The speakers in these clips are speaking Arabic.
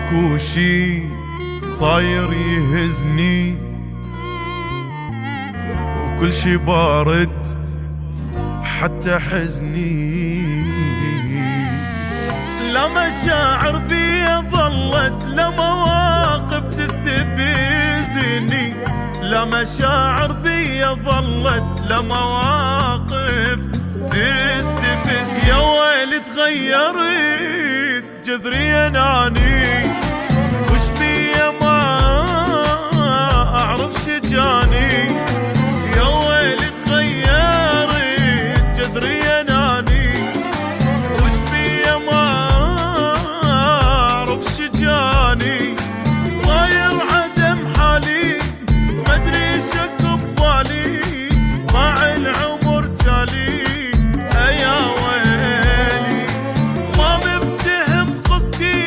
ماكو شي صاير يهزني وكل شي بارد حتى حزني. لا مشاعر بي ظلت، لا مواقف تستفزني. لا مشاعر بي ظلت، لا مواقف تستفز. يا ويلي تغيرت جذري اناني، وش بي ما اعرف شجاني. يا ويلي تغيرت جذري اناني، وش بي ما اعرف شجاني. صاير عدم حالي مدري شك ببالي، ضاع العمر تالي. يا ويلي ما مفتهم قصتي،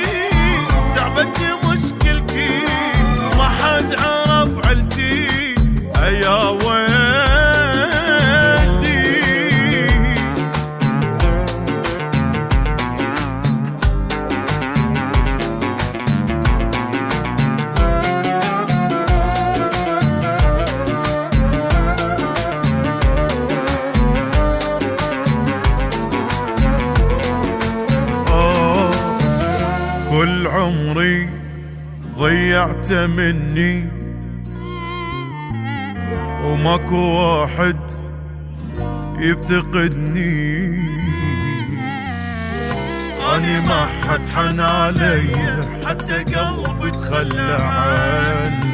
تعبتني مشكلتي، ما حد عرف علتي. يا ويلي كل عمري ضيعته مني، وماكو واحد يفتقدني. أني ما حد حن علي، حتى قلبي تخلى عني.